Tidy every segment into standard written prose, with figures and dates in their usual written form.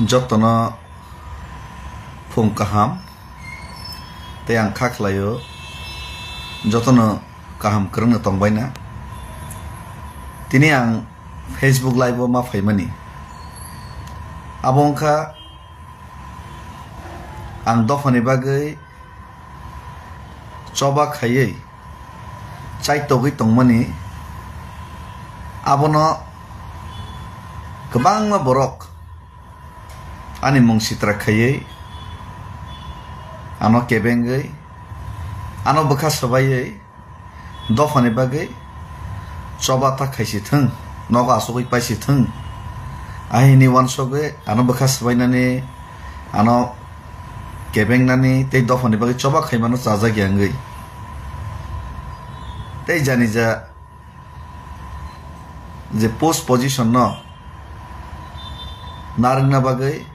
जतन फुं kaham te ang khaklayo जतन kaham krang tongbaina tini ang Facebook live ma faimani abongkha ang dofani bagai coba khayei chai togui tongmani abono kebang ma borok ani mong sitra khayei ano kebengai ano bokha sabai dofani bagai coba ta khaisi thang noga asugui paisi thang ahini wansoge ano bokha sabai nani ano kebeng nani te dofani bagai coba khaimano chaja gyangai te jani ja je post position no narangna bagai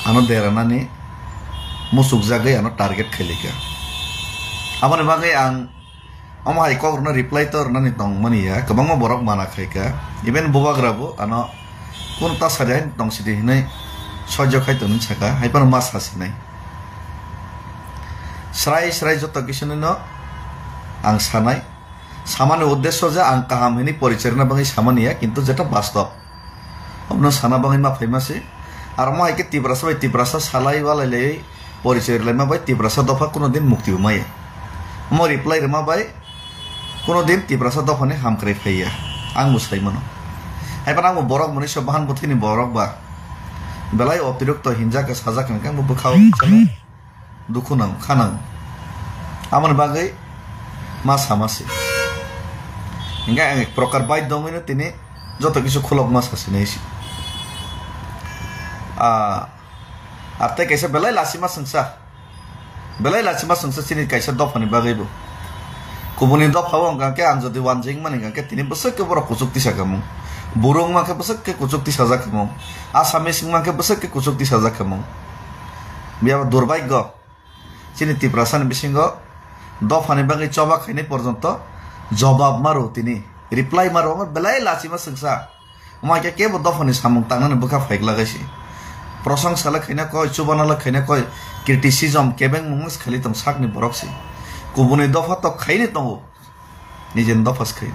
ano deranani musuk jagai ano target khailika amane bagai ang amai kogrno reply tor nani tong mani ya kabangma borok mana khaika even bobagrabo ano kun ta sadain tong sidi hinai sojo khai tong chaka haipan mas hasinai srai joto kisune no ang sanai samane uddesho ja ang kaham hini porichorna bangai samaniya kintu jeta bastov obno sana bangai ma famous ar ma ke tibrasa salai wala le porichor le ma bai tibrasa dofa kono din mukti umai mo reply ma bai kono din tibrasa dofa ne ham kre phaiya ang musai mano hai pan ang borok mani so bahan buthini borok ba belai অতিরিক্ত hinja ka saja kan kang bu khao chalo dukhunang khanang aman bagai mas hamasi hingga ang ek prokar bai domino tini joto kisu khulok mas hasinesi arte kaisa belai lasima sangsa sini kaisa dofani bagai bu kubuni dofawo ang ke ang jodi wanjing mani ke tini besek ke borok kusukti sakamu burung ma ke besek ke kusukti saja kamu asamis ma ke besek ke kusukti saja kamu biar durbagyo sini tiprasan bisingo dofani bagai coba khaini porjonto jawab maru tini reply maru belai lasima sangsa ma ke dofani samung tangana buka faik lagaisi प्रशंसा लखैना कोई चुबाना लखैना कोई criticism केबें मुंगस खाली तम साकनि बरकसि गुबुनि दफा तो खाइनि तंगो निजेन दफास खाइ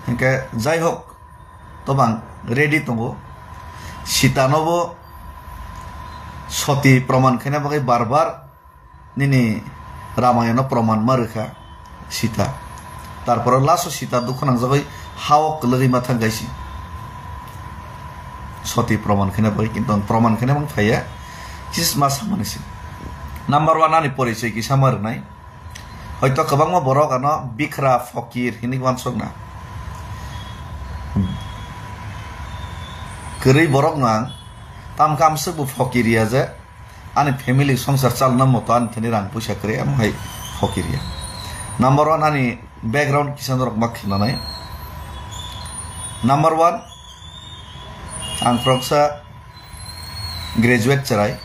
हंके जाय हक तबां रेडी तंगो सीतानबो सती प्रमाण खैना बागै बार निनि रामायण प्रमाण मारखा सीता तारपर लासो सीता दुखनां जाबाय हावक लगै माथा गायसि सती प्रमाण खैना बागै किन्तु प्रमाण खैना बां फाया किस मास मानसि नम्बर 1 ani परिचय कि सामारनाय हयतो गोबांमा बरक आनो बिखरा फकीर हिनि वानसकना गरै बरक ना ताम कामसे बु फकीरिया जे ani family संसार चालना मतो आनि थनि रां पैसा करे आमहाय फकीरिया नम्बर 1 ani background किसान रक माखिनानाय number 1 ang proksa graduate cerai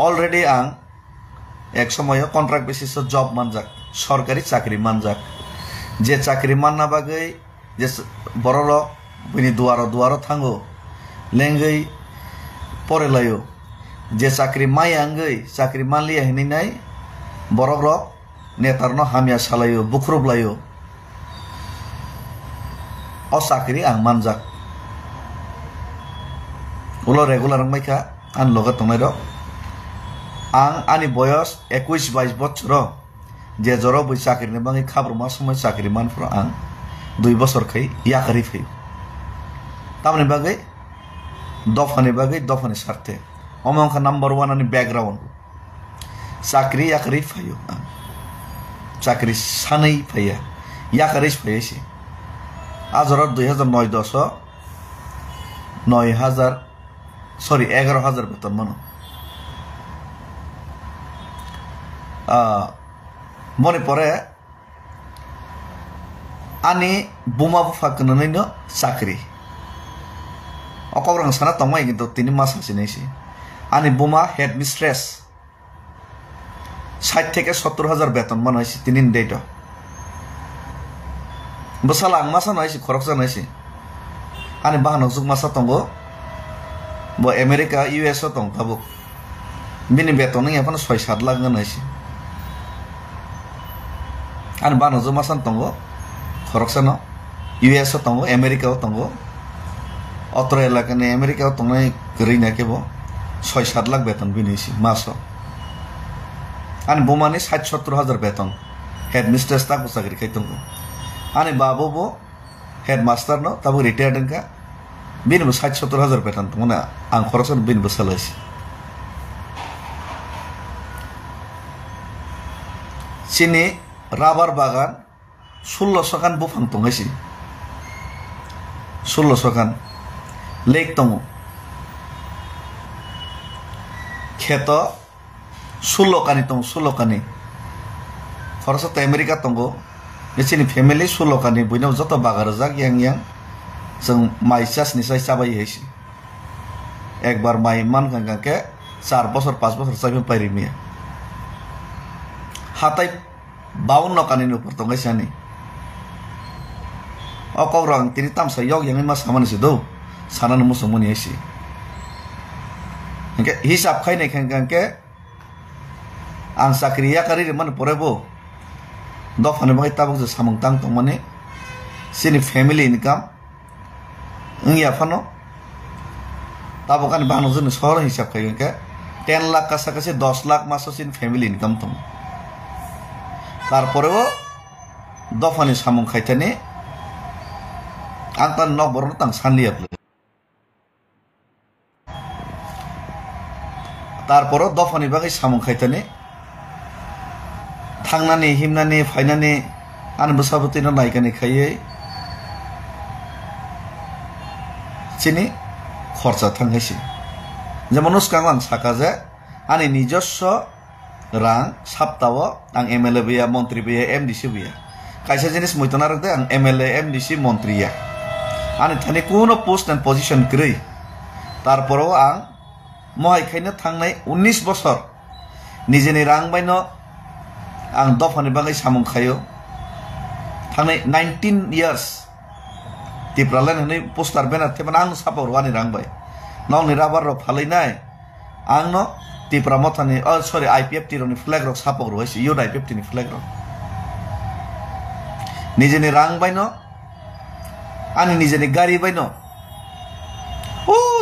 already ang ek somoyo contract basis job manjak sorkari chakri manjak je chakri manna bagai je bororo bini duaro thango lengai porelayo je chakri mai angai chakri manli hini nai borok netarno hamya salayo bukrublayo o sakri ang manjak ulo regular maika an loga tongnai ro ang ani boyos 21-22 bochoro je joro bui sakri ni bangi khabro ma samay sakri manfro ang 2 bochor khai yakari phai tamni bagai dofani sarte omongkha number 1 ani background sakri yakari phayo sakri sanai phaya yakari phayesi আজর 11,000 বেতন মানো মনে পরে আনি বোমা ফাঁকনাইন চাকরি অকবরং সানা তমাই কিন্তু 3 মাস হাসিনাইছি আনি বোমা হেড মিস্ট্রেস 60 থেকে 70,000 বেতন মানাইছি 3 date Besala ang masa naisi korok sa naisi ani bahano juk masa tongo bo America US o tong tabuk bini beton ngi apana 6-7 lakh ngan haisi ani bahano juk masa tongo khoroksano US o tongo America o tongo Australia kane America o tongnai gri na ke bo 6-7 lakh beton bini si maso ani bomani 60-70 হাজার বেতন headmistress tak usagri kai tongo ani babo bo headmaster no tabu retired ka bini bo 60-70 হাজার beton tongna ang khorosan bini bo salais sini rubber bagan 1600 kan bufang tongaisi 1600 kan lake tongo kheto 16 kani tong 16 kani khorsa ta America tongo besini family 16 kani buino joto bagar jak yang jeng mai chas ni sai sabai heisi ekbar mai man kan ke 4 বছর 5 বছর sabi pairi mi hatai 52 kani no por tongai sani okorang tini tam sa yok yang mas saman si do sanan musumuni heisi ke hisab khaine kan ke ang sakriya kari man porebo dofane bai tabuk je samung tang tong mane sini family income ngia phano tabukan banu jene sor hisab khai ke 10 lakh কাছাকাছি 10 lakh মাসো sin family income tong তারপরেও দফানি samung khaitane angtan nok borno tang sanliap তারপরও দফানি বাগै samung khaitane থাংনানি হিমনানি ফাইনানি আনবসাবতি না নাইকানি খাইয়ে চিনি খরচা থাঙ্গাইছি যেমন উস্কাং সাকাজে আনি নিজস্ব রাং সপ্তাহ আং এমএলএ বিয়া মন্ত্রী বিয়া এমডিসি বিয়া কাইসা জিনিস মইতনা রাখতে আং এমএলএ এমডিসি মন্ত্রী ইয়া আনি থানি কোনো পোস্ট এন্ড পজিশন করি তারপরও আং মহাই খাইনো থাংনাই 19 বছর নিজেনি রাং বাইনো ang dofani bagai samung khayo thanai 19 years tipralan hani poster banner teban ang sapor wani rangbai nong ni rabar ro phalai nai ang no tipra mothani sorry IPF tironi flag ro sapor hoisi yo IPF tini flag ro nijeni rangbai no ani nijeni gari bai no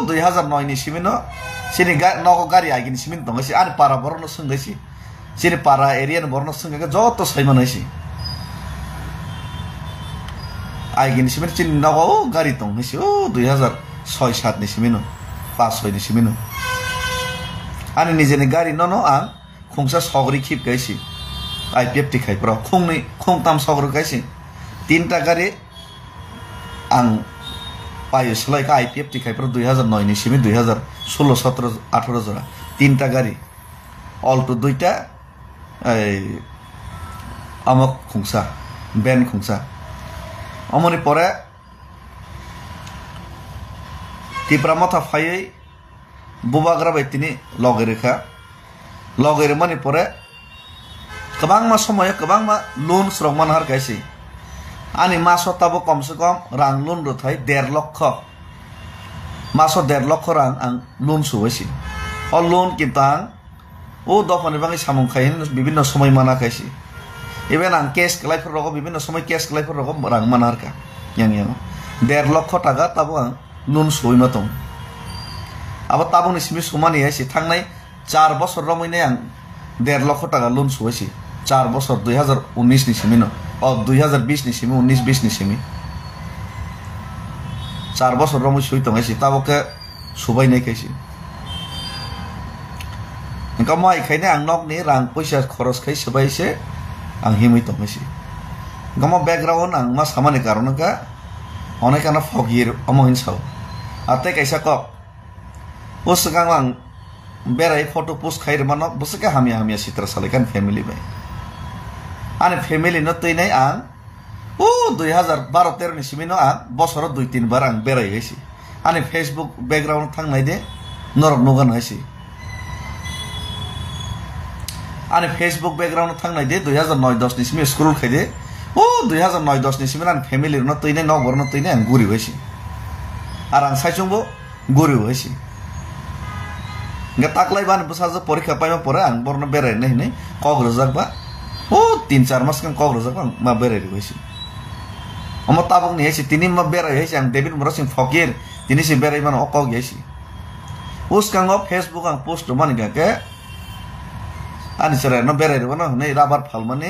2009 ni simino sini nogo gari agini simin tongasi ani para borno sungaisi sini para area borno sungaga joto saiman haisi agini simin sini nogo gari tongasi 2006-7 ni simino 5-6 ni simino ani nijeni gari no ang khungsa sogri khip gaisi IPF tikai pro khungtam sogro gaisi tinta gari ang payo selai ka IPF tikai pro 2009 ni simi 2016-17-18 jora tinta gari all to duita amok khungsa ben khungsa amoni pore tipra motha phai bubagra bai tini logere mani pore kabang ma somoy kabang ma loan srogman har kaisi ani maso tabo komse kom rang loan ro thai 1.5 lakh maso 1.5 lakh rang ang loan suwesi o loan kitang o dofani bangi samung khain bibinno somoy mana kaisi even ang cash klai for rogo bibinno somoy cash klai for rogo rang manar ka yang 1.5 লক্ষ টাকা tabo ang loan suwi matong abo tabo ni simi sumani aisi thangnai 4 বছর রমইনে ang 1.5 লক্ষ টাকা loan সুয়েছি 4 বছর 2019 ni simi no 2020 ni simi 19-20 ni simi 4 বছর রমই সুই তংাইছি তাবকে সুবাই নাই খাইছি engka mai khaine ang nok ni rang paisa khoros khai subaise ang himui tongaisi engka background ang ma samani karone ka onekana fogir amohin sau ate kaisa ko usgang lang berai photo post khair mano busaka hamia sitra salekan family bai ani family no tui nai ang 2012-13 ni simino ang bosoro 2-3 bar ang berai haisi ani Facebook background thang nai de norok nogan haisi ani Facebook background thang nai de 2009-10 ni simi school khai de 2009-10 ni simi an family no tui nai no bor no tui nai ang guri haisi আর আং সাইচংবো গরিব হয়েছি তাকলাই বান বসাজ পরীক্ষা পাইবা পরে আং বরনো বেড়াইনে হিনে কক্রজাকবা ও 3-4 মাস কান কক্রজাকবা মা বেড়াই হয়েছি আমার তাবক নিয়ে এসে তিনি মা বেড়াই হয়েছি আং ডেভিড মুরা সিং ফকির তিনি সে বেড়াই মানে অকক গেছি উসকাং ফেসবুক আং পোস্ট মানে গাকে আনি সেরা ন বেড়াই দেবো না হনে রাবার ফাল মানে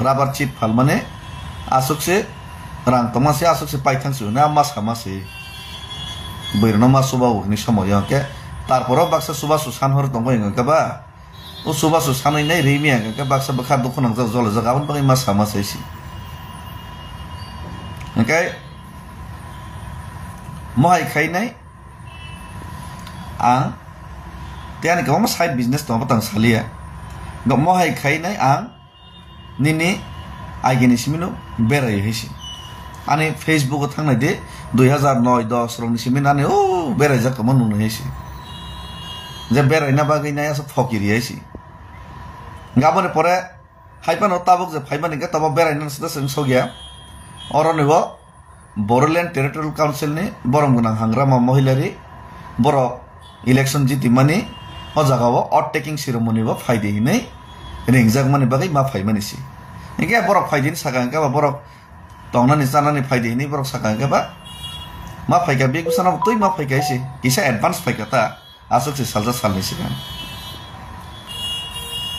রাবার চিট ফাল মানে আসুকসে রাং তমাসে আসুকসে পাইথাংসু না মাস হামাসে বৈরনো মাস সুবাও ni সময় ইয়াকে তারপরও বাক্সা সুবাসু সানহর দङ গাবা ও সুবাসু সানাই নাই রেমিয়া গাকে বাক্সা বখা দখনাং জল জাগাবন বাকি মাস হামাসেছি Okay, mohai khainai ang tiani kamu side business to patang salia gak mohai khainai ang nini ageni simino berai hisi ani Facebook thangnai de 2009-10 rong simin ani o berai jak kamanu no hisi je berai na bagai na ya fokiri hisi gabone pore haipano tabok je phaibani ga tabo berai na sada sing sogya অরনিব Bodoland territorial council নি বরম গুনাং হাংগ্রামা মহিলারি বড় election জিতি মানি ও জাগাও auto taking ceremony বা ফাইদে হিনে রিংজাক মানি বাগै मा फाइमानिसि इके बड़ फाइदिन सागांगा बा बड़ तंगनानि जानानि फाइदे हिने बड़ सागांगा बा मा फाइगा बे गुसाना तै मा फाइगाइसि किसा एडभान्स फाइगाता आसुकसि सालजा सालनि सिगां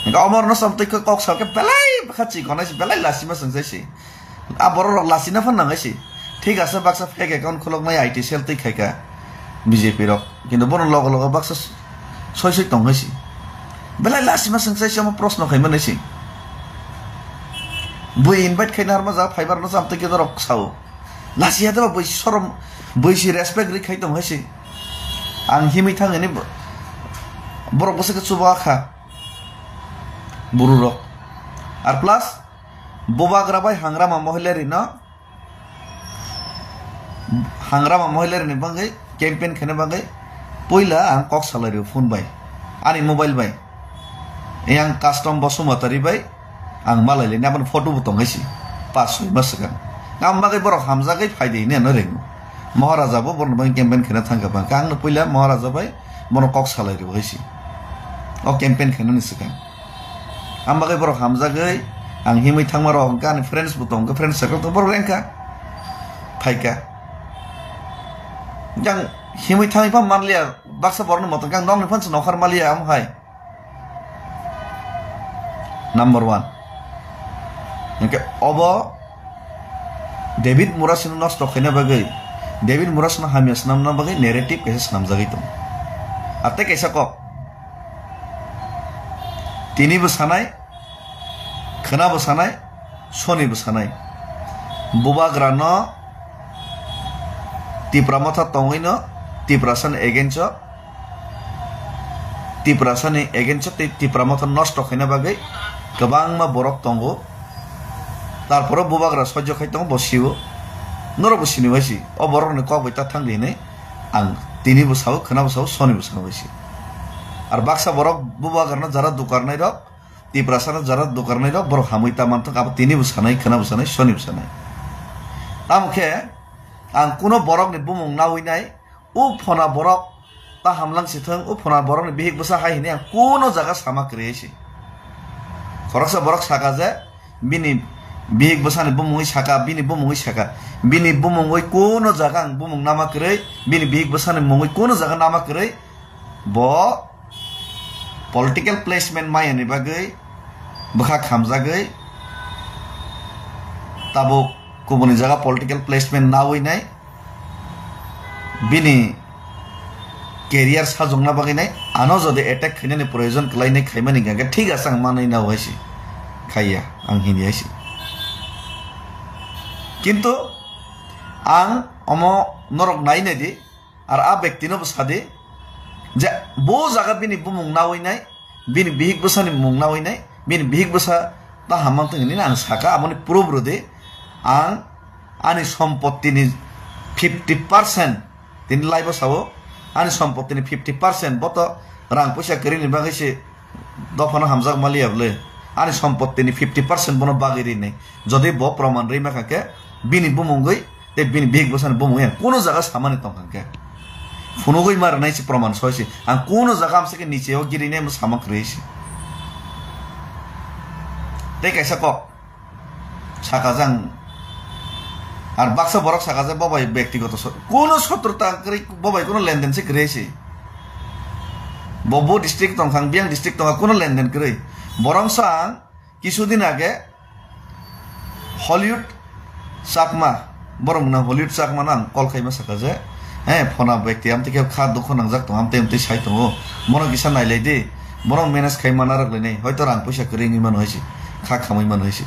इका अमर न समतै कक सालके बेलाय बखाचि गनाइसि बेलाय लासिमा संजाइसि आ बड़ लासिना फाननांगाइसि ठीक আছে বাক্সা ফেক অ্যাকাউন্ট খোলকনাই আইটি সেল তৈ খাইকা বিজেপি রক কিন্তু বড় লগ লগ বাক্সা সই টংগাইসি বেলায় লাসিমা সংসাইসি আমার প্রশ্ন খাইমানাইসি বই ইনভাইট খাইনার মাজা ফাইবার না জামতে কে রক সাও লাসিয়া দা বই শরম বইসি রেসপেক্ট রি খাইতম হইসি আং হিমি থাঙেনি বড় বসে চুবা খা বুরু রক আর প্লাস बोबाग्रा बाय हांग्रामा महिलारि न हांग्रामा महिलारि बागै कैम्पेन खेने बागै पहिला आं कक सालारि फोन बाय आनि मोबाइल बाय आं कास्टम बसुमतारि बाय आं मालायले नाबन फटो बतंगाइसि 5-6 मास सिगां आं बागै बर हामजागै फायदेने न रेंगु महाराजाबो बरन बाय कैम्पेन खेने थांगाबा आं पहिला महाराजा बाय बन कक सालारि होइसि अ कैम्पेन खेने सिगां आं बागै बर हामजागै ang himay thangmaro kan friends butong ka friends circle to bor rengka phaika jang himay thangai pa manlia baksa borno moton kang dong ni phans nokhar malia am hai number 1 engke obo David Murasin nosto khena bagai David Murasin hamias namna bagai narrative kaisa nam jagai to ate kaisa ko tini besanai khana besanai soni besanai bubagra no tipramata tongoi no tiprasan egencho tiprasani egencho tipramata nosto khena bagai gobang ma borok tongo tarporo bubagra sojjo khai tongo bosibo noro bosini baisi o borok ni kok baita thangli ne ang tini bosao khana bosao soni bosao baisi ar baksa borok bubagra no jara dukarnai rok tiprasana jara dukarnai rok borok hamuita mantok abo tini bosanai khana bosanai soni bosanai tamkhe ang kuno borok ni bumung nawinai u phona borok ta hamlang sithang u phona borok ni bihik bosa hai hine ang kuno jaga sama kreisi khoroksa borok saka je bini bihik bosa ni bumungoi saka bini bumungoi saka bini bumungoi kuno jaga ang bumung nama krei bini bihik bosa ni mungoi kuno jaga nama krei bo political placement mai ani bagai bakha khamjagai tabo kubuni jaga political placement na hoinai bini career sajongna bagai nai ano jodi attack khainani proyojon khlainai khaimani gaga thik ase ang manai na hoisi khaiya ang hini aisi kintu ang omo norok nainai di ar a byakti no bsade je bo jaga bini bumung na hoinai bini bihik bosani mung na hoinai bini bihik bosa ta hamang tengini ang saka amoni purobro de ang ani সম্পত্তি ni 50% tin laibo sawo ani সম্পত্তি ni 50% boto rang puisa keri ni bagise dofano hamjak mali able ani সম্পত্তি ni 50% bono bagiri nei jodi bo proman rei makake bini bumungoi te bini big bosan bomu ya kono jaga samani tong kan ke funugoi mar nai si proman soisi ang kono jaga amse ke niche o girine mo samak reisi te kaisa ko sakajang আর বাক্সা বরক সাকাজে বাবাই ব্যক্তিগত কোন শত্রুতা করে বাবাই কোন লেনদেন সে করেছে ববো ডিস্ট্রিক্ট তংখাং বিয়াং ডিস্ট্রিক্ট তংখা কোন লেনদেন করে বরং সাং কিছুদিন আগে হলিউড চাকমা বরং না হলিউড চাকমা না কল খাইমা সাকাজে হ্যাঁ ফোনা ব্যক্তি আম থেকে খা দুঃখ নাংজাক তো আমতে আমতে সাই তো মনো কিসা নাইলাই দে বরং ম্যানেজ খাইমা না রাখলে নেই হয়তো রাং পয়সা করে ইমান হয়েছে খা খামাইমান হয়েছে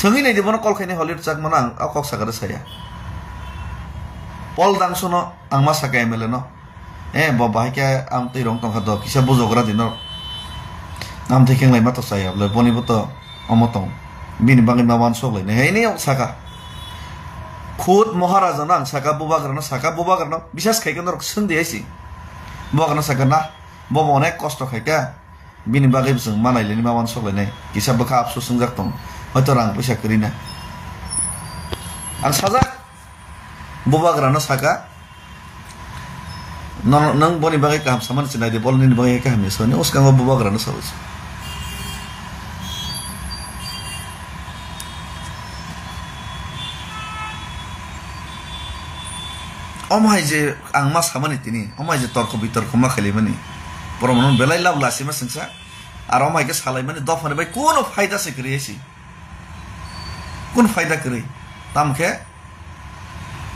সঙ্গী নাই দেবো কল খাইনি হলিউড চাক মানে কক সাকারে সাইয়া পল দাংসো ন আং মা সাকা এমএলএ ন বাহাইকে আম তৈ রং টংখা দ কিসা বুজগ্রা দিন আম থেকে লাই মাতো সাইয়া বলে বনিব তো অমতং বিনি বাঙি মাবান সকলাই নে হেই নি সাকা খুদ মহারাজা না সাকা বুবাগ্রান বিশ্বাস খাইকেন রক সন্ধি আইসি বুবাগ্রান সাকা না বব অনেক কষ্ট খাইকা বিনি বাগै जों मानायलेनि माबान सकलायनाय किसा बखा आफसोस संजाक दं হয়তো রাং পয়সা করি না আর সাজা বুবাগ্রানো সাকা নং বনি বাগै কাহাম সামান চিনাই দে বলনি বাগै কাহাম সনে उसकांगो बुबाग्रानो सावस অমাই যে আং মা সামানি তিনি অমাই যে তর্ক বিতর্ক মা খালি মানে পরমন বেলাই লাভ লাসি মা সংসা আর অমাইকে সালাই মানে দফানে ভাই কোন ফায়দা সে করিয়েছি কোন ফায়দা করে তামকে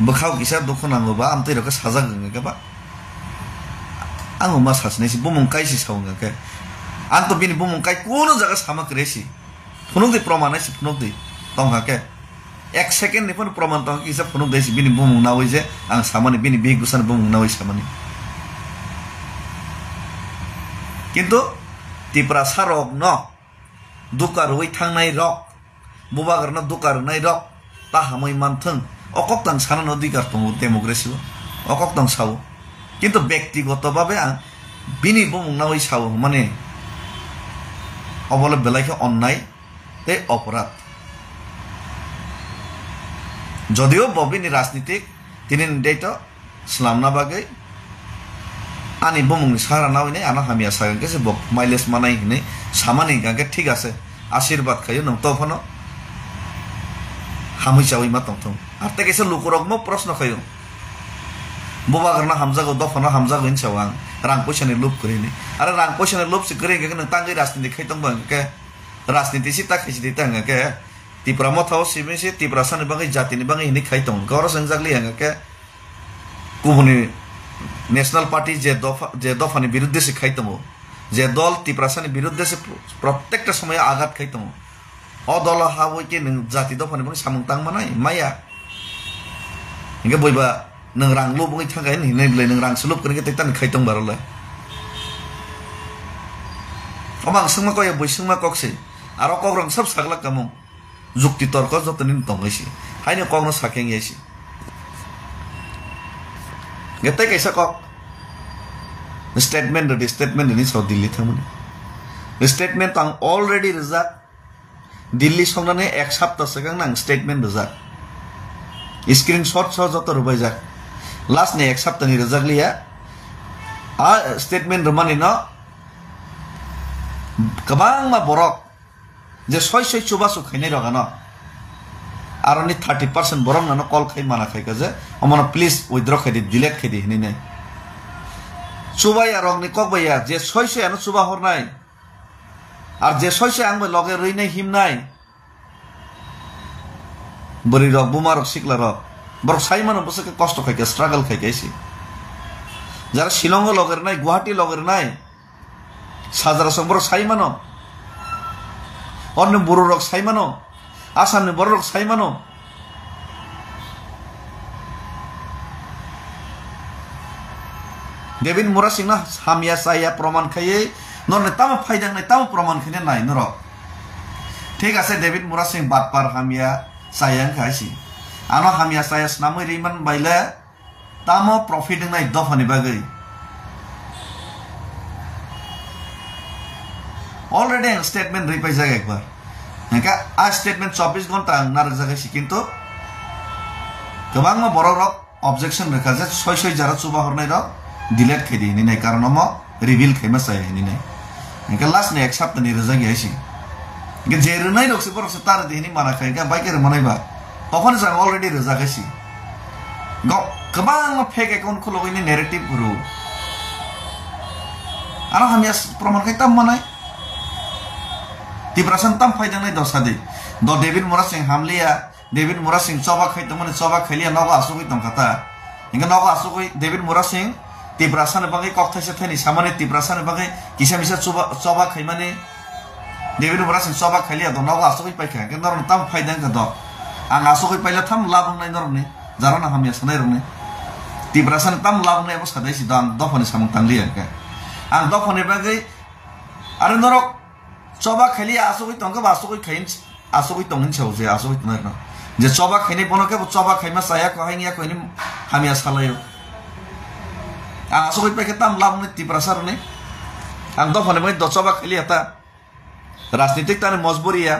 বখাও কিসা দুঃখ নাঙ্গোবা আম তৈ রকে সাজা গঙ্গা আং মা সাসনেছি বুমুংকাইছি সাউঙ্গাকে আং তো বিনি বুমুংকাই কোন জায়গা সামা করেছি ফুনুক দে প্রমাণ আইছি ফুনুক দে তংহাকে এক সেকেন্ড নিফন প্রমাণ তংকে কিসা ফুনুক দেছি বিনি বুমুং নাওই যে আং সামানি বিনি বিগ গুসান বুমুং নাওই সামানি কিন্তু তিপ্রা সারক ন দুকার ওই থাংনাই রক বুবাগ্রানো দুকার নাই রক তা হামই মানথং অকক তাং সানান অধিকার দङ ডেমোক্রেসি অকক তাং সাও কিন্তু ব্যক্তিগতভাবে বিনি বুমুংনা ওই সাও মানে অবলে বেলাইকে অন্যায় তে অপরাধ যদিও ববিনি রাজনীতিক তিনি দেইত ইসলামনা বাগै আনি বুমুংনি সারা না হইনে আনা হামিয়া সাগাকে যে বক মাইলেজ মানাই হিনে সামানি গাকে ঠিক আছে আশীর্বাদ খাইও নং তফনো হামই চাওই মা তংথং আর তে কেসে লুকুরকমো প্রশ্ন খাইও বুবাগ্রানো হামজাগো দফনো হামজাগো ইন চাওয়াং রাং পয়সাनि লোভ করিনি আরে রাং পয়সাनि লোভ সে করে গেকে নং তাঙ্গै রাজনীতি খাইতং বাंगे राजनीति सि ताखैसि दिता के तिप्रा मथाव सिमेसि तिप्रा सानि बांगै जातिनि बांगै हिनि खाइतं गौर संजागलि के गुबुननि नेशनल पार्टी जे दफानि बिरुद्धे से खाइतं जे दल तिप्रा सानि बिरुद्धे से प्रत्येकटा समय आघात खाइतं अ दल हावै के नों जाति दफानि बांगै सामुं तां मानाय माया इंगे बयबा नों रां लोबङै थांगाय हिनै बिलाय नों रां सलुब करिके तैतान खाइतं बारलाय अमां संमा कय बैसंमा कक्से आरो कग्रं सब सागला कामु जुक्ति तर्क जतनि दंगैसि हाइने कग्न साकें यासि गेतै कैसा कक स्टेटमेंट नि सो दिल्ली थांमोन स्टेटमेंट आं अलरेडी रिजा दिल्ली संनानै एक सप्ताह सिगां आं स्टेटमेंट रिजा स्क्रीनशॉट सो जत रुबाय जा लास्ट ने एक सप्ताह नि रिजागलिया आ स्टेटमेंट रमानि न गोबां मा बरक जे सय चुबासु खाइनाय रगानो आरनि 30% बरक नानो कल खाइ माना खाइका जे अमन प्लीज विथड्र खाइदि डिलीट खाइदि हिनै चुबाया रगनि ककबाया जे सय आनो चुबा हरनाय आर जे सय आंबो लगे रैनाय हिमनाय बरि रग बुमा रग सिकला रग बरक साइमानो बसके कष्ट खाइका स्ट्रागल खाइकाइसि जारा शिलंग लगेरनाय गुवाहाटी लगेरनाय साजारा संबर साइमानो अन्य बर' रक साइमानो आसामनि बर' रक साइमानो डेभिड मुरासिंना हामिया साया प्रमाण खायै नरने ताम फायदांनाय ताम प्रमाण खायना नाय नर ठीक আছে डेभिड मुरासिं बातपार हामिया साया खायसि आनो हामिया साया स्नामै रिमान बायले ताम प्रफिट नाय दफानि बागै अलरेडी स्टेटमेंट रिपाई जागा एक बार नका आ स्टेटमेंट 24 घंटा नारक जागासि किन्तु गोबां बरक रक ऑब्जेक्शन रखा जे सय जरा चुबा हरनाय रक डिलीट खायदि हिनि कारण म रिवील खायमा साय हिनि इनका लास्ट ने एक्सेप्ट नि रजा गयासि इनका जेरनाय रकसे बरकसे तार दिनि माना खायगा बाइकेर मनायबा तखन जों अलरेडी रजा गासि गोबां फेक अकाउंट खुलगैनि नेरेटिव गुरु आरो हामिया प्रमाण खाय ताम मानाय तिब्रासन ताम फायदांनाय दसादि द डेविड मोरा सिंह हामलिया डेविड मोरा सिंह चबा खायतो माने चबा खायलिया नगा आसुगै तंखाता इनका नगा आसुगै डेविड मोरा सिंह तिब्रासन बागै कक्थायसे थैनि सामाने तिब्रासन बागै किसा मिसा चबा खाय माने डेविड मोरा सिंह चबा खायलिया द नगा आसुगै पाइखा के नरन ताम फायदां ग द आं आसुगै पाइला थाम लाबंनाय नरनि जाराना हामिया सनाय रने तिब्रासन ताम लाबंनाय बो सादायसि द आं दफानि सामं तांलिया के आं दफानि बागै आरो नरक चबा खायलिया आसुगै तंका आसुगै खायन आसुगै तंगन छौजे आसुगै तंना जे चबा खायने बनके चबा खायमा साया कहैनिया कहनि हामिया सालायो आं आसुगै पाइके ताम लाबंनाय तिब्रासरने आं दफानि बागै द चबा खायलिया ता राजनीतिक ताने मजबुरिया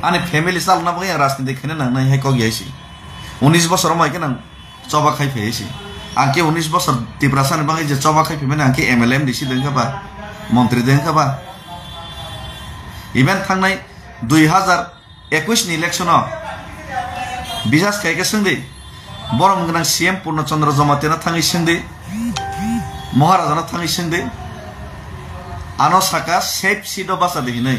आने फैमिली साल ना बागै राजनीतिक खायने नांनाय है क गयासि 19 बছर मा के नां चबा खाय फेयसि आं के 19 बছर तिब्रासन बागै जे चबा खाय फेमेन आं के एमएलएम दिसि दोंखाबा मंत्री दोंखाबा इवेंट थांनाय 2021 नि इलेक्शन बिजास खायके संदे बरम गनां सीएम पूर्णचंद्र जमातेना थाङै संदे महाराजाना थाङै संदे आनो साका सेफ सीट बासा दिनै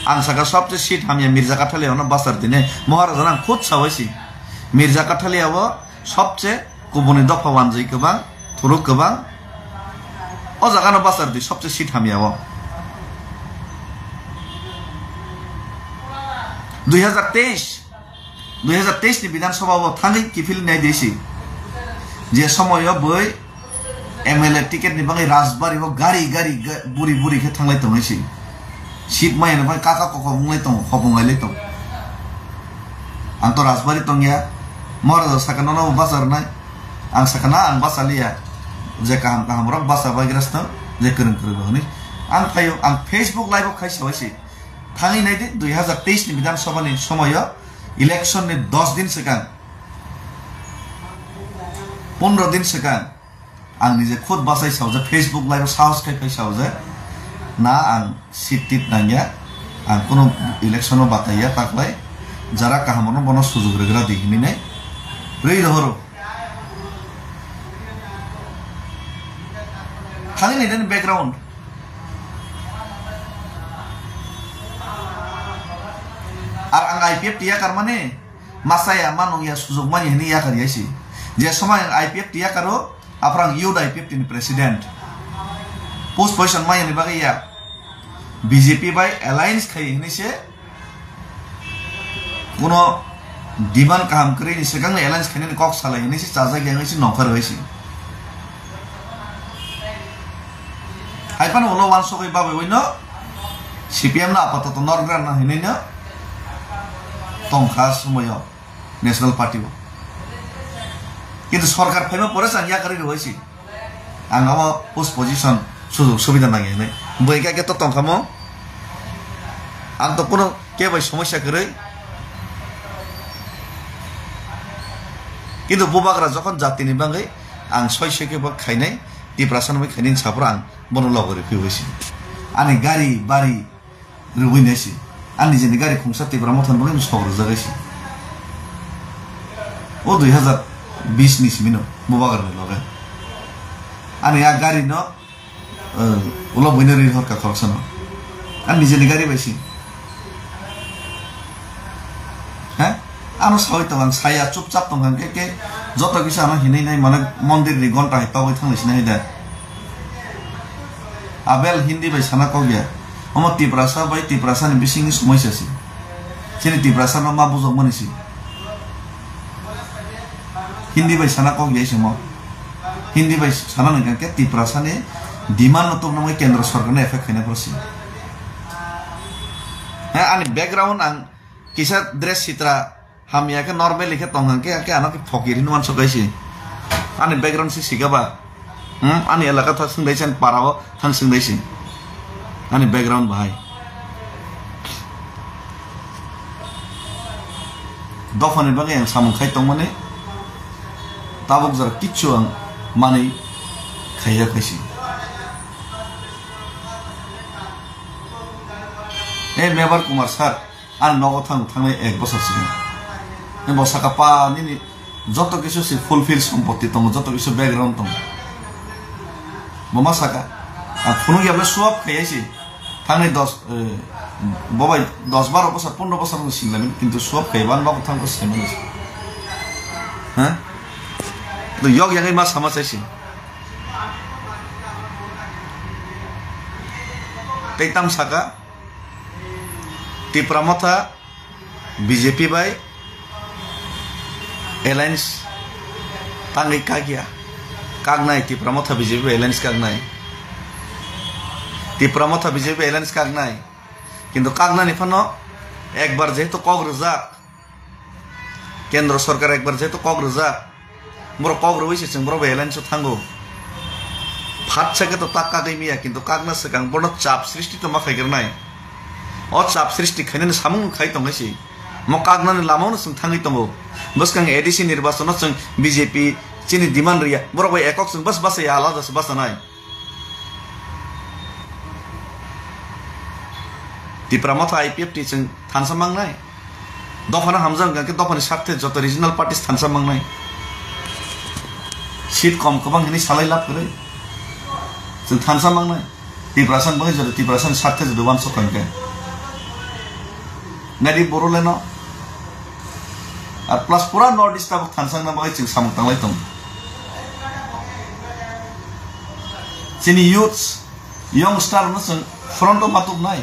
आं साका सबसे सीट हामिया मिर्जा काठालियावना बासार दिनै महाराजाना खुद सावैसि मिर्जा काठालियाव सबसे गुबुननि दफा वानजै गोबां थुरुक गोबां ओ जागानो बासार दि सबसे सीट हामियाव 2023 नि विधानसभा थाङै किफिल नाय दिसि जे समय बै एमएलए टिकेट नि बागै राजबारि गारि गारि बुरि बुरि के थांलाय तंनायसि सीट मायनो बाय काका कक बुंलाय तं खबुंलाय तं आं तो राजबारि तंगिया महाराजा साकाना बाजार नाय आं साकाना आं बासालिया जे काम काम रक बासा बायग्रासनो जे करन करन आं फायो आं फेसबुक लाइव खायसावैसि थाङै नायदि 2023 नि विधानसभा नि समय इलेक्शन नि 10 दिन सिगां 15 दिन सिगां आं निजे खुद बासाय सावजे फेसबुक लाइव साहस खाय सावजे ना आं सिटिट नांगिया आं कोनो इलेक्शन बाताया ताकलाय जरा काहामनो बनो सुजुग रेग्रा दिहिनि नै रै रहरो थाङै नायदि बैकग्राउंड আর আং আইপিএফ টিয়া কারমানে মাসায়া মানংয়া সুযোগ মানি হেনি ইয়া কারিয়াসি যে সময় আইপিএফ টিয়া কারো আফরাং ইউড আইপিএফ টিনি প্রেসিডেন্ট পোস্ট পজিশন মাই হেনি বাগিয়া বিজেপি বাই অ্যালায়েন্স খাই হেনিসে কোনো ডিমান্ড কাহাম করে নি সেগাং অ্যালায়েন্স খাইনি কক সালাই হেনিসে চাজা গেংসি নফার হইসি হাইপান হলো ওয়ান সগৈ বাবে ওইনো সিপিএম না আপাতত নরগ্রান না হেনি না तंखा समय नेशनल पार्टी किन्तु सरकार फैमा परे आं या करि रहिसि आं अब पोस्ट पोजिशन सुजुग सुविधा नाङे नै बैका के तो तंखामो आं तो कोनो के भाई समस्या करे किन्तु बुबाग्रा जखन जातिनि बागै आं सयसे के खायनाय तिब्रासन मै खायनि साफ्रा आं बनो लगरे फैबायसि आनि गारि बारि रुबैनायसि आंनि जेनि गारि खुंसा तिब्रा मथन बागै सगर जागायसि ओ 2020 नि सिमिनो बुबाग्रा लगे आनि आ गारि न उलो बइनो रि हरका खरसन आंनि जेनि गारि बायसि ह आनो सय तंग साया चुपचाप तंग के जत किसा आनो हिनै नाय माने मन्दिर नि घंटा हितावै थांलिसि नाय दा आबेल हिन्दी बाय साना क गया हम तिब्रासा बाय तिब्रासा नि बिसिंनि समयसासि जेनि तिब्रासा न मा बुजक मानिसि हिन्दी बाय साना क गया सम हिन्दी बाय साना न के तिब्रासा नि डिमान्ड न तो न केंद्र सरकार ने एफेक्ट खायना परसि है आनि बैकग्राउंड आं किसा ड्रेस चित्रा हम या के नॉर्मली के तंग के आनो के फकीर मान सकायसि आनि बैकग्राउंड से सिगाबा आनि एलाका था संदैसन पाराव थां संदैसि आनि बैकग्राउंड भाई dofani bagai ang samung khai tongmani tabuk jar kichu ang mani khaya khaisi Mebar Kumar sir an nogo thangnai 1 বছর sigan bosaka pa nini joto kisu si fulfill সম্পত্তি tongo joto kisu background tongo mama saka phunu yable suap khayasi thangnai 10 bobai 10-12 বছর 15 বছর singlamin kintu suap khayban nogo thangko semani ha to yok yangai ma samachaisi teitam saka Tipramotha BJP by alliance tangi kagia kagnai Tipramotha BJP alliance kagnai Tipramotha BJP alliance kagnai কিন্তু কাগনা নিফানো একবার যেহেতু কগ্রজাক কেন্দ্র সরকার একবার যেহেতু কগ্রজাক মোর কগ্র হইছে जों বড় এলাইন্স থাঙ্গো ফাট থেকে তো টাকা গইমিয়া কিন্তু কাগনা সেকাং বড় চাপ সৃষ্টি তো মাখাইগের নাই চাপ সৃষ্টি খাইনে সামুং খাই তংগাইছি ম কাগনানি লামাवनो जों थाङै दंगो बसकां एडिसि निर्वाचन जों बीजेपी चिनि डिमान्ड रिया बरबाय एकक जों बस बासै आलादासो बासनाय Tipramotha IPF टी जों थानसामांनाय दफाना हामजां गाके दफानि साथे जत रिजनल पार्टीस थानसामांनाय सीट कम गोबां हिनि सालाय लाब करे जों थानसामांनाय तिब्रासान बङै जत तिब्रासान साथे जत वान सकांके Nadi Boroleno plus pura North East tabuk thansang na bagay sing samuk tanglay tong sini youths young star no sing fronto matuk nai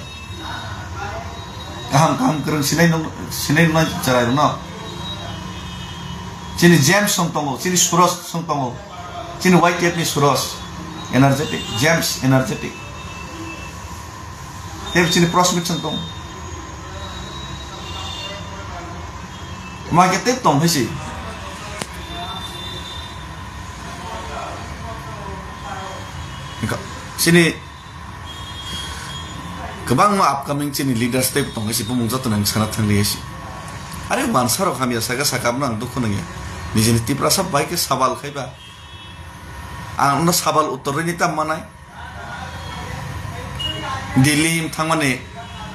kaham kereng sinay no jaray no sini James song tongo sini Suros song tongo sini White Ethnic Suros energetic James energetic tep sini Prosmit song tongo Maka tip tong hisi sini kebang ma upcoming sini leaders tip tong hisi pumung jatuh nang sangat thangli hisi are bansaro kami asaga sakam nang dukhu nang ya nijini tip rasa baik sabal khaiba anda sabal uttor ni tam manai dilim thangmane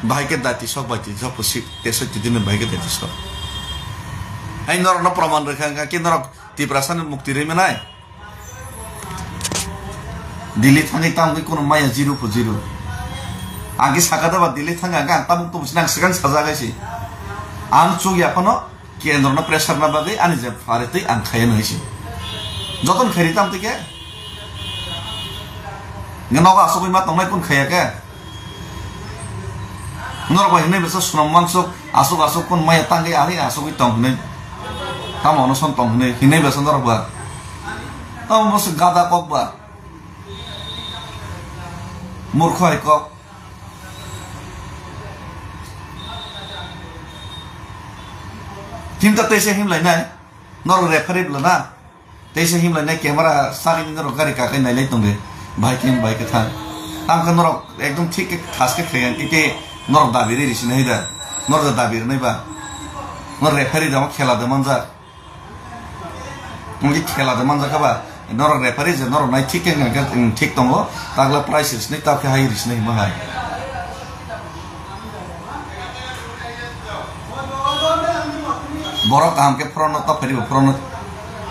baik dati sok bati sok pusik tesot tidine baik dati sok Ay norok na praman rekha ki norok tiprasan mukti re menai Dili thangi tam ki kono maya 0.0 agi sakada ba dili thanga ga tamuk to busnang sekan saja gaisi ang chug ya kono kendro na pressure na bagai ani je farete ang khayen hoisi joton khari tam tike ngenoga asoi ma tongnai kun khaya ke norok ba hine besa sunam mangsok asuk kun maya tangi ari asoi tongne Tam ono son tong ne hinai besan dor ba tam mos gada kok ba murkho ai kok tinta tese him lai nai nor referee bla na tese him lai nai camera sari nor gari ka kai nai lai tong de bhai ke tha tam ka nor ekdom thik ke khas ke khayan ite nor da biri ris nai da nor da bir nai ba nor referee da khela da manja Mungkin khela de manja ka ba nor referee je nor nai thik ke nga thik tongo tagla prices ni ta ke hai ris nai ma hai borok kam ke prono ta pheri prono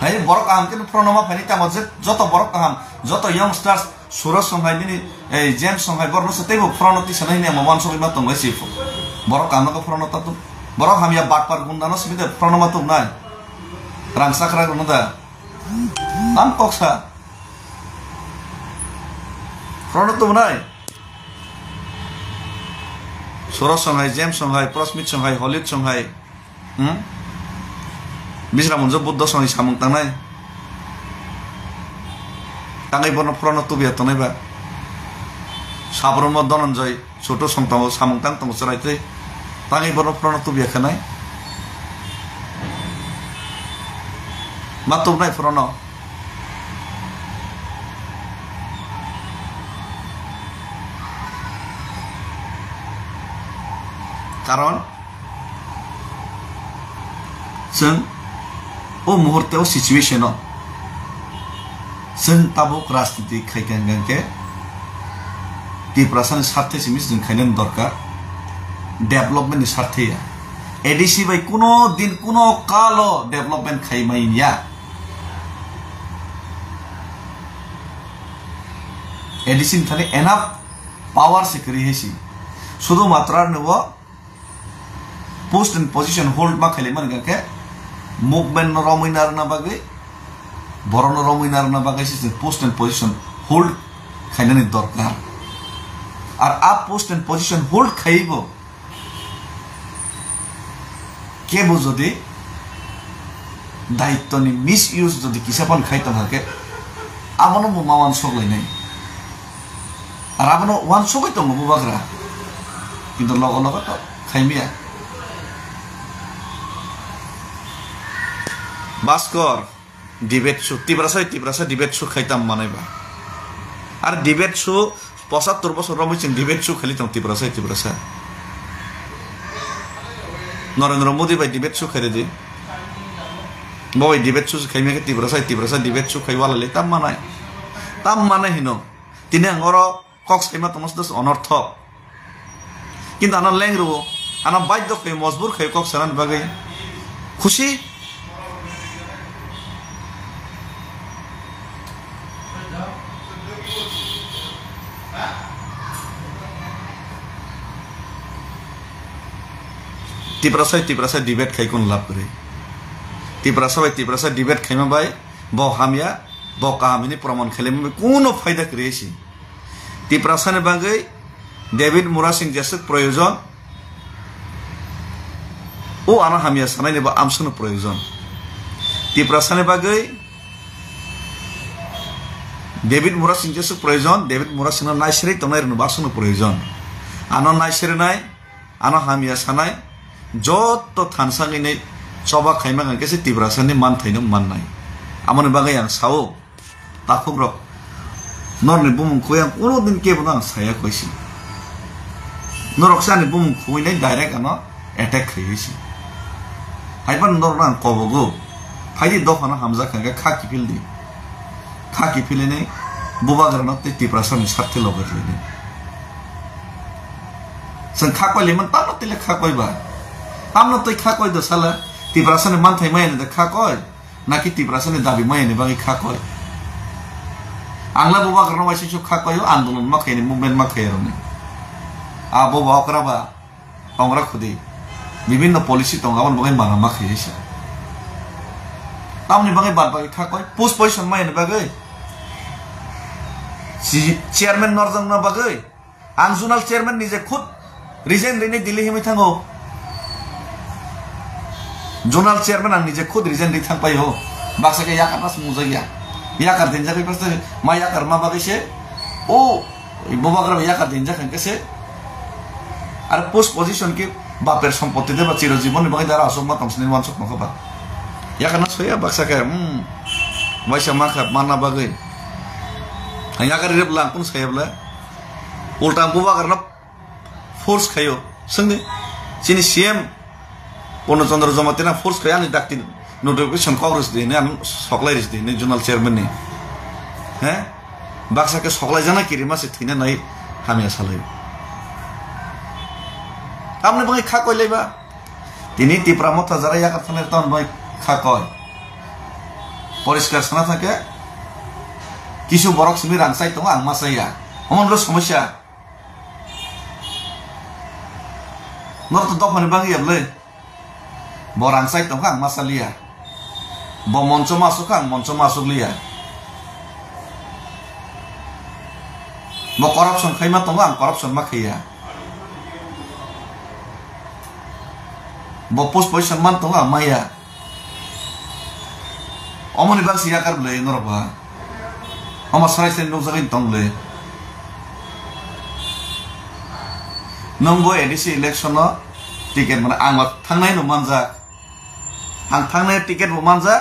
hai borok kam ke prono ma pheri ta mojhe joto borok kam joto young stars Suros songhai ni James songhai borno se tebo prono ti sanai ne ma wan so ma tong si borok kam ka prono ta tu borok ham ya bat par gundano smide prono ma tu nai Rangsa kera guna da, tam koksa, Prono tu menai, Suros songhai, James songhai, Prosmit songhai, Hollywood songhai, Bisra munjo Buddha songhai samung tangnai, tangai borno Prono tu biar tangai ba, Sabromo Donanjoy, Soto song tango samung tang tango serai te, tangai borno Prono tu biar kanai. Matum nai Prono karon जों ओ मुहूर्ते situation जों Tabuk राजनीति खायगांगांके त्रिपुरासानि स्वार्थे सिमिस जों खायनो दरकार डेभलपमेन्टनि स्वार्थेया ADC bye कोनो दिन कोनो कालो डेभलपमेन्ट खायमाइनिया एडिसि थाने एनाफ पावर से करिहेसि शुधु मात्र नुवा पोस्ट एंड पोजिशन होल्ड मा खायलेमन गांके मुभमेन्ट रमिनार ना बागै बरन रमिनार ना बागै से पोस्ट एंड पोजिशन होल्ड खायनानि दरकार और आप पोस्ट एंड पोजिशन होल्ड खाइबो केबो जदि दायित्वनि मिस यूज जदि किसापन खायता हाके आमनो मावान सगलायनाय और आमनो वान सगै दङ बुबाग्रा किन्तु लग लग तो खायमिया भास्कर डिबेट शो तिब्रासा डिबेट शो खायताम मानायबा और डिबेट शो 75 বছর রমেছেন ডিবেট শো খালি তিব্রাসা নরেন্দ্র মোদী ভাই ডিবেট শো খাইরে দি বই ডিবেট শো খাইমেকে তিব্রাসা ডিবেট শো খাইওয়ালালে তাম মানায় হিন তিনি আঙর কক সাইমা তমস দস অনর্থ কিন্তু আনা লেং রব আনা বাধ্য খাই মজবুর খাই কক সানান বাগৈ খুশি तिब्रासा डिबेट खाइकुन लाभ करे तिब्रासा डिबेट खाइमा बाय ब हामिया ब काहामिनि प्रमाण खेलेम कोनो फायदा करेसि तिब्रासानि बागै डेभिड मुरा सिंह जेसक प्रयोजन ओ आना हामिया सानायनि बा आमसनो प्रयोजन तिब्रासानि बागै डेभिड मुरा सिंह जेसक प्रयोजन डेभिड मुरा सिंह नायसरि तनायरनो बासनो प्रयोजन आना नायसरिनाय आना हामिया सानाय जत थानसाङैनो चबा खाइमा गांकेसे तिब्रासानि मान थाइनो माननाय आमनि बागै आं सावो ताखुब्र नरनि बुमुंखौ आं कोनो दिन केबो आं साया कइसि नरकसानि बुमुंखौइनाय डाइरेक्ट आं एटेक खाइसि हाइबान नरना आं कबगो फाइदि दखाना हामजा खांगे खाकी फिलिनै बुबाग्राना तिब्रासानि साथे लगरलेनै जों खाकइलेमन तानो तिले खाकइबा आमनो तै खाकय द साला तिब्रासानि मानथाय मायने द खाकय नाकि तिब्रासानि दाबि मायने बागै खाकय आंला बबा करनो वाइसे सु खाकय आंदोलन मा खायने मुभमेन्ट मा खायरने आ बबा अकराबा अंगरा खुदि विभिन्न पॉलिसी तंगावन बागै माना मा खायसे आमनि बागै बात बागै खाकय पोस्ट पोजिशन मायने बागै चेयरमैन नरजन ना बागै आं जुनाल चेयरमैन निजे खुद रिजाइन रेने दिल्ली हिमै थांगो जोनाल चेयरमैन आं निजे खुद रिजाइन रे थांपाय हो बाक्साके याकार पास मुजागिया याकार देनजाकै पास मा याकार मा बागैसे ओ बबाग्रा याकार देनजाखै केसे आरो पोस्ट पोजिशन के बापेर सम्पत्ति दे बा चिरजीवन बागै दारा असम मा तमसनि वानसक नखबा याकार ना सोया बाक्साके वाइसा मा खा माना बागै याकार रेबला कुन सायबला उल्टा बबाग्रा फोर्स खायो संगे चिनि सीएम पूर्णचंद्र जमातीना फोर्स खाया नि डाक्टिन नोटिफिकेशन कांग्रेस दिने आं सकलाय रिस दिने जोनाल चेयरमैन नि हैं बाक्सा के सकलाय जाना किरिमा से थिने नै हामिया सालाय हमने बङै खा कइलेबा तिनी तिप्रा मथा जरा याका थाने तन बङै खा कय परिष्कार सना থাকে কিছু বরক সিমি রাংসাই তো আং মাসাইয়া অমনর সমস্যা নর তো দফানি বাঙি আমলে বরাংসাই তো আং মাসালিয়া ব মঞ্চ মাসুক আং মঞ্চ মাসুক লিয়া ব করাপশন খাইমা তো আং করাপশন মা খাইয়া ব পোস্ট পজিশন মান তো আং মাইয়া অমনি বাংসি ইয়াকার বলে নরবা আমার সারাইছেন নৌজাগিন তংলে नंगो एडिसि इलेक्शन टिकेट माने आं थांनाय न मानजा आं थांनाय टिकेट बो मानजा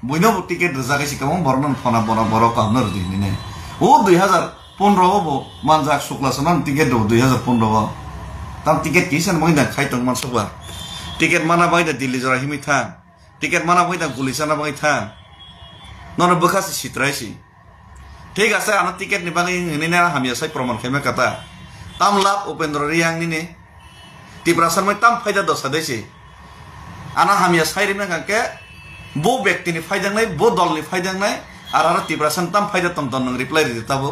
बयनो टिकेट रजागायसि कमं बरनन फना बरा बरा कामनो रदिने ओ 2015 बो मानजा सुक्लासमान टिकेट दो 2015 बो ताम टिकेट किसान मगिना खाइतंग मानसबा टिकेट माना बायदा दिल्ली जरा हिमिथा টিকেট মানা বইতা গুলি চানা বাঙাই থা নন বখাসি সিত্রাইছি ঠিক আছে আনা টিকেট নি বাঙাই নিনে হামিয়া সাই প্রমাণ খাইমা কাতা তাম লাভ উপেন্দ্র রিয়াং নিনে ত্রিপুরাসার মই তাম ফায়দা দশা দেছি আনা হামিয়া সাই রিমনা কাকে বো ব্যক্তিনি ফায়দাং নাই বো দলনি ফায়দাং নাই আর আর ত্রিপুরাসান তাম ফায়দা তম তন নং রিপ্লাই রিদি তাবো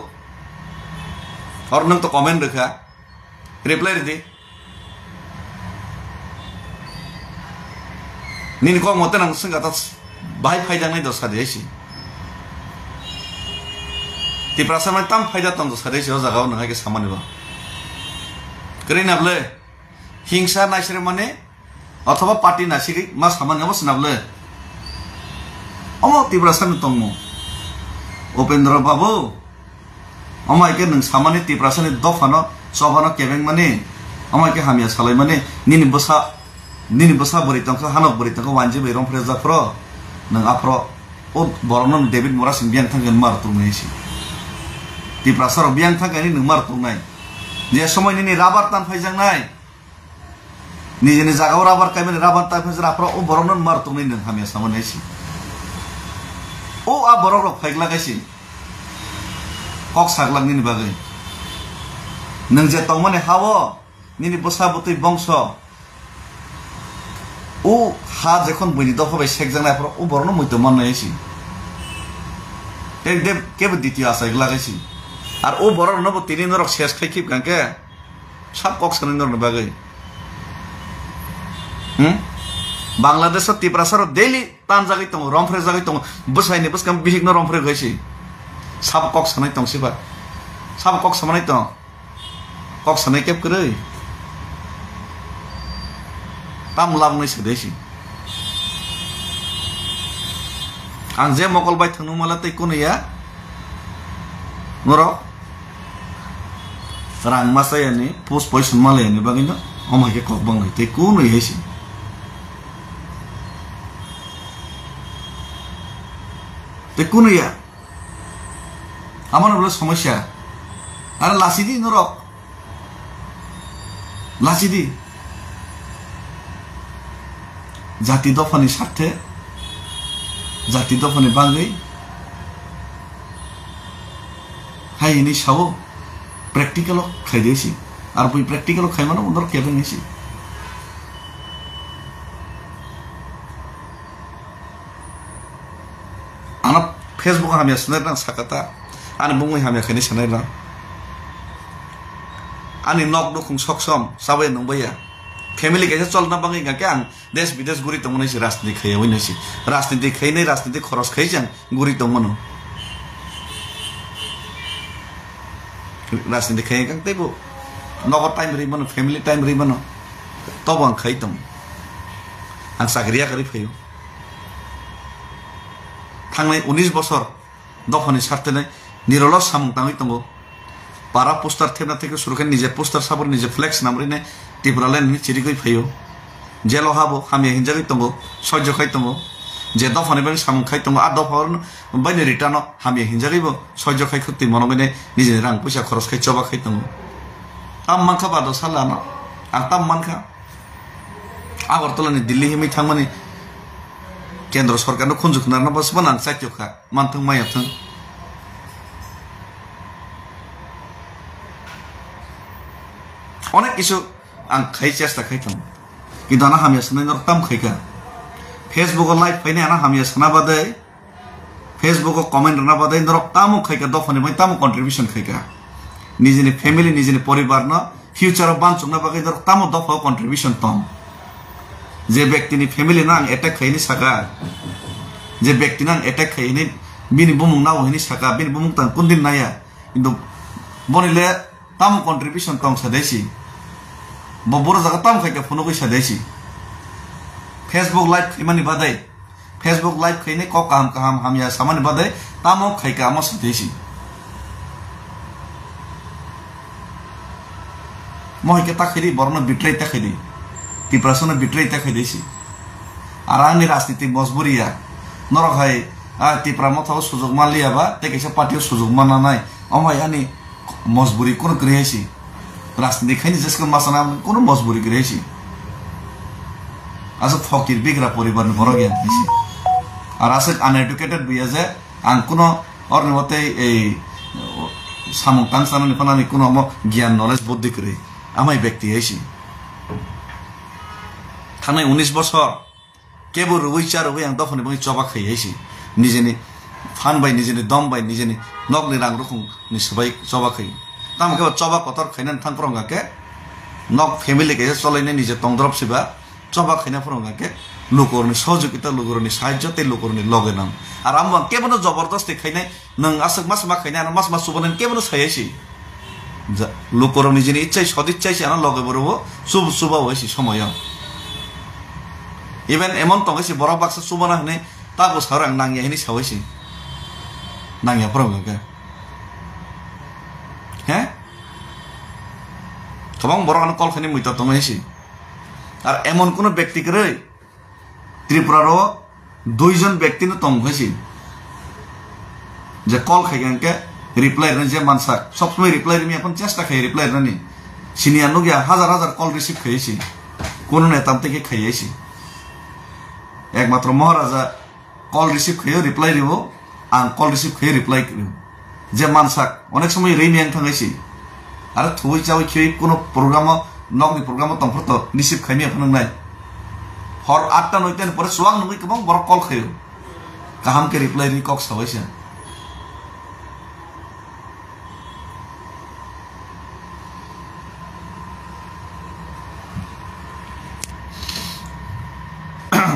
और नंग तो कमेंट रखा रिप्लाई दी नीन को मत नंग संग आता बाय फायदा नहीं दो सादेशी तिप्रासा में तम फायदा तम दो सादेशी हो जगह नंगा के सामान बा करें नबले हिंसा नाशिरे माने अथवा पार्टी नाशिरी मा सामान नबस नबले अमो तिप्रासा में तम उपेंद्र बाबू अमायके नों सामानि तिप्रासानि दफानो सभानो केबें माने अमायके हामिया सालाय माने निनि बसा बोरै तंखो हानक बोरै तंखो वानजि बैरं फ्रेजाफ्रो नों आफ्रो ओ बरनो डेभिड मोरासिन बियान थांगोन मार तुंनायसि तिप्रासार बियान थांगोन नों मार तुंनाय जे समय निनि राबार तान फायजांनाय निजेनि जागाव राबार कायमानि राबार तान फायजा आफ्रो ओ बरनो मार तुंनाय नों हामिया सामानायसि ओ आ बरनो फायगला गायसि कक सागलां निनि बागै नों जे तंग माने हावो निनि बसा बुतै बंश ओ हा जेखन बनि दफाबाय सेकजांनायफ्रा ओ बरनो मयतो माननायसि टेक देब केबो द्वितीय आसाय लागायसि आर ओ बरनो बो तिनि नरक शेष खायखिब गांके सब कक सानै नरनो बागै बांग्लादेश तिप्रासार डेली तान जागै तंग रमफ्रे जागै तंग बसायनि बसकाम बिहिक न रमफ्रे गयसि सब कक सानाय तंग सिबा सब कक सानाय तंग कक सानाय केब करै ताम लाब नै सदेसि आं जे मकल बाय थांनो मला तै कोनया नर रां मासायानि पोस्ट पयसन मालायानि बागैनो अमायके कक बांगै तै कोनै हेसि तै कोनया আমার বলে সমস্যা আর লাসিদি নরক লাসিদি জাতি দফানি স্বার্থে জাতি দফানি বাঙাই হাইনি সাবো প্র্যাকটিক্যাল খাই দিয়েছি আর বই প্র্যাকটিক্যাল খাই মানে ওদের কেটে নিয়েছি আনা ফেসবুক আমি আসলে না সাকাতা आनी बुंगै हामिया खायनि सानाय ना आनी नक दुखुं सक्षम साबाय नंबाया फेमिली कैसे चलना बाङै गाके आं देश विदेश गुरि तंगनैसि राजनीति खाय वइनैसि राजनीति खायनै राजनीति खरस खायजां गुरि तंगमनो राजनीति खाय गांतेबो नगद टाइम रि मनो फेमिली टाइम रि मनो तब आं खाय तंग आं सागरिया करि फैयो थांनाय 19 बছर दफानि सारथेनाय निरल सामुं ताङै तंगो पारा पोस्टार थेबना थेके सुरखाय निजे पोस्टार साबर निजे फ्लेक्स नामरिने त्रिपुरालायन नि चिरिगै फैयो जेलो हाबो हामिया हिंजागै तंगो सह्य खाय तंगो जे दफानि बाङै सामुं खाय तंगो आ दफारन बायनि रिटार्न हामिया हिंजागैबो सह्य खाय खति मनगैने निजे रां पैसा खरस खाय चबा खाय तंगो ताम मानखा बादो सालाना आं ताम मानखा आगरतलानि दिल्ली हिमै थांमानि केन्द्र सरकारनो खुनजुखनारना बस बनां साइत्यखा मानथों मायाथों अनेक किछु आं खाय चेष्टा खायथों किन्तु आना हामिया सानाय नर ताम खायका फेसबुक लाइव फैनाय आना हामिया साना बादै फेसबुक कमेन्ट रना बादै नर तामो खायका दफानि मै तामो कन्ट्रिब्युसन खायका निजेनि फेमिली निजेनि परिवार न फ्यूचर बानचुंना बागै नर तामो दफा कन्ट्रिब्युसन तम जे व्यक्तिनि फेमिली नां एटेक खायनि साका जे व्यक्ति नां एटेक खायनि बिनि बुमुं नाव हैनि साका बिनि बुमुं तां कुनदिन नाया किन्तु बनिले तामो कन्ट्रिब्युसन तम सादैसि बबर जागा ताम खायका फनो गै सादैसि फेसबुक लाइव इमानि बादै फेसबुक लाइव खायनि क काम काम हामिया सामानि बादै तामो खायका म सादैसि मोहिके ताखैरि बरनो बिट्रै ताखैरि तिप्रासानो बिट्रै ताखैदैसि आर आंनि राजनीति मजबुरिया नरखाय तिप्रा मथाव सुजुग मालियाबा तेकेसा पार्टियाव सुजुग मानानाय अमाय आनि मजबुरी कोन क्रियासि राजनीति खायनि जेसको मासाना कोन मजबुरी क्रियासि আছে ফকির বিগ্রা পরিবারের বড় জ্ঞান হয়েছে আর আছে আনএডুকেটেড বইয়া যে আং কোনো অর্ণের মতে এই সামুক টাংসানি ফানি কোনো জ্ঞান নলেজ বুদ্ধি করে আমি ব্যক্তি হয়েছি থানায় 19 বছর কেবল উইচার উই আং দফনে বই চবা খাইয়েছি নিজেনি ফান বাই নিজেনি দম বাই নিজেনি নগনি রাং রকম নি সবাই চবা খাই তাম কেবল চবা কতর খাইনান থাং ফরঙ্গাকে নক ফ্যামিলি কে চলাইনে নিজে তংদ্রব সিবা চবা খাইনা ফরঙ্গাকে লোকরনি সহযোগিতা লোকরনি সাহায্যতে লোকরনি লগে নাম আর আম কেবল জবরদস্তি খাইনাই নং আসক মাস মা খাইনা আর মাস মাস সুবনেন কেবল সাইয়েছি লোকরনি নিজেনি ইচ্ছাই সদিচ্ছাইছি আনা লগে বরবো শুভ শুভ হইছি সময় ইভেন এমন তংছি বড় বাক্সা সুবনা হনে তাকো সারাং নাঙ্গিয়া হিনি সাওইছি নাঙ্গিয়া ফরঙ্গাকে হ্যাঁ গোबां बर'आनो कल खानि मुइता तंगाइसि আর এমন কোন ব্যক্তিকে ত্রিপুরারও 2 জন ব্যক্তিনো তংগাইসি যে কল খাইগানকে রিপ্লাই রে যে মানসা সবসময় রিপ্লাই রে এখন চেষ্টা খাই রিপ্লাই রে সিনিয়া নগিয়া হাজার হাজার কল রিসিভ খাইছি কোন নেতা থেকে খাইছি একমাত্র মহারাজা কল রিসিভ খাইও রিপ্লাই রিও আং কল রিসিভ খাই রিপ্লাই করিও যে মানসা অনেক সময় রেমিয়াং থাঙ্গাইছি আর থুই চাওই খেয়ে কোনো প্রোগ্রাম নগনি প্রোগ্রাম তংফরত রিসিভ খাইনি এখন নাই হর 8টা 9টার পরে সোয়াং নগি গোबां বড় কল খাইও কাহামকে রিপ্লাই রি কক সাবাইছে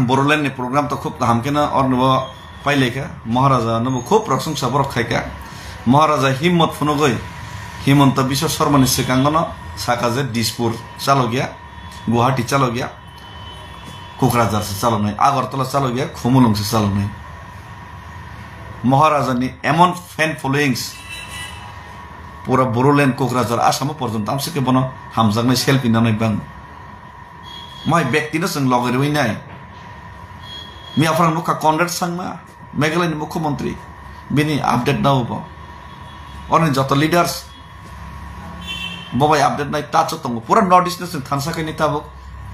बोरोलैंड प्रोग्राम तो खूब हमके ना और नव पाइले क्या महाराजा नव खूब प्रशंसा बरफ खाई क्या महाराजा हिम्मत फुनो गई हिमंत विश्व शर्मा ने सिकांगन साकाजे दिसपुर चालो गया गुवाहाटी चालो गया कोकराझार से चालो नहीं आगरतला चालो गया खुमुलुंग से चालो नहीं महाराजा ने एमन फैन फॉलोइंग्स पूरा बोरोलैंड कोकराझार आसाम पर्यंत आमसे के बनो हमजाग में सेल्फी ना नहीं बंग माय व्यक्ति ना संग लगे हुई नहीं मी अपना मुखा कॉन्ट्रैक्ट संग में मेघालय ने मुख्यमंत्री बिनी अपडेट ना हो और ने जतो लीडर्स बबाई अपडेट नहीं टाचो तंगो पूरा नॉर्थ ईस्ट ने थानसा के नहीं ताबो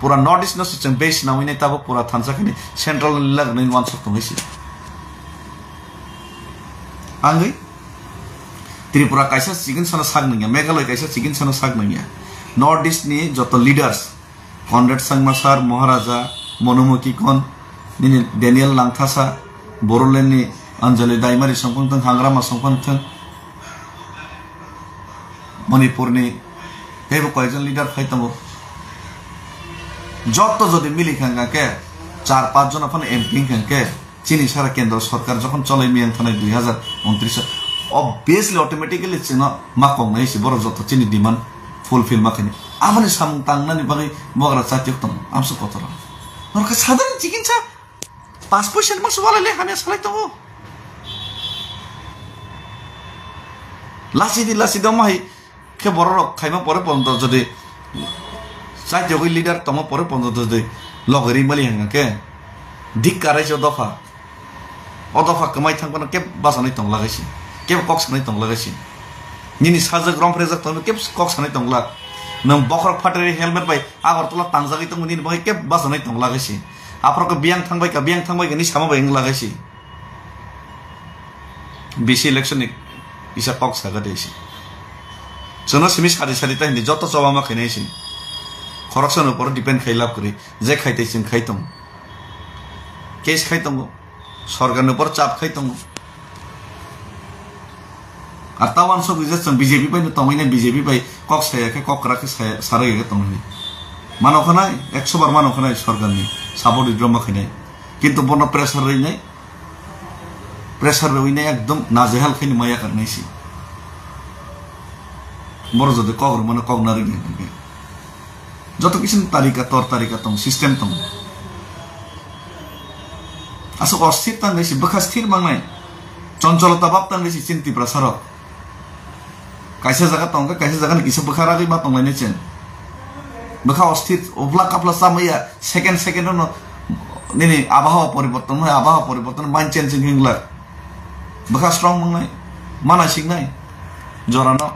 पूरा नॉर्थ ईस्ट ने बेस ना हुई नहीं ताबो पूरा थानसा के नहीं सेंट्रल लग नहीं वन सकते हैं इसी आंगे त्रिपुरा कैसा चिकन सना साग नहीं है मेघालय कैसा चिकन सना साग नहीं है नॉर्थ ईस्ट ने जतो लीडर्स कॉन्ट्रैक्ट संग में सर महाराजा मनोमुखी कौन निने डेनियल लांगथासा बोरोलैंड ने अंजलि दाइमारी संपंथन हांग्रामा संपंथन मणिपुर ने हेबो कयजन लीडर फाइतमो যত যদি মিলি খাঙ্গা কে 4-5 জন अपन एमपी खांके चीनी सारा केंद्र सरकार যখন চলে মিয়াং থানায় 2029 obviously automatically চিনা মাকং নাইছি বড় যত চিনি ডিমান্ড ফুলফিল মাখানি আমনি সাম তাংনানি বাগै বগরা চাতিক তং আমসু কতরা নরকা সাধারণ চিকিৎসা 5% মাস বলালে আমি সালাই তো লাসি দমাই কে বড় খাইমা পরে পর্যন্ত যদি চাইতে ওই লিডার তোমার পরে পর্যন্ত যদি লগেরি মালি হাঙ্গাকে দিক কারাইছে দফা অদফা কমাই থাকবানা কে বাসানাই তং লাগাইছি কে কক সানাই তং লাগাইছি নিনি সাজক রং ফ্রেজাক তং কে কক সানাই তং লাগ নং বখর ফাটারি হেলমেট বাই আগরতলা তাংজাগি তং নিনি বাই কে বাসানাই তং লাগাইছি আপনাকে বিয়াং থাংবাই নি সামা বাই লাগাইছি বিসি ইলেকশন ইসা কক সাগা দেইছি जोंनो सिमी सारि सारि ताइनि जत जबामा खाइनायसि खरक्सन ऊपर डिपेंड खाइलाब करी जे खाइतेसिन खाइतम केस खाइतम सरकार ऊपर चाप खाइतम আর তাওয়ান সব ইজেছন বিজেপি পাই না তমাইনে বিজেপি পাই কক সায়াকে কক রাখে সারাইগে তমাইনি মানখনাই 100 বার মানখনাই সরকারনি সাপোর্ট ড্রামা খাইনাই কিন্তু বন প্রেসার রই নাই একদম নাজেহাল খাইনি মায়া করনাইছি বড় যদি কগর মানে কগনারি গিয়ে যত কিছু তারিকা তোর তারিকা তং সিস্টেম তং আসো অস্থির তাঙ্গাইছি বখা স্থির বাংনাই চঞ্চলতা বাপ তাঙ্গাইছি চিন্তি প্রসারক কাইসা জায়গা তংকা কাইসা জায়গা কিছু বখারাগি বা তংলাইনে চেন বখা অস্থির ওবলা কাপলা সামাইয়া সেকেন্ড নিনি আবহাওয়া পরিবর্তন মাইন্ড চেঞ্জিং হিংলা বখা স্ট্রং বাংনাই মানসিক নাই জরানো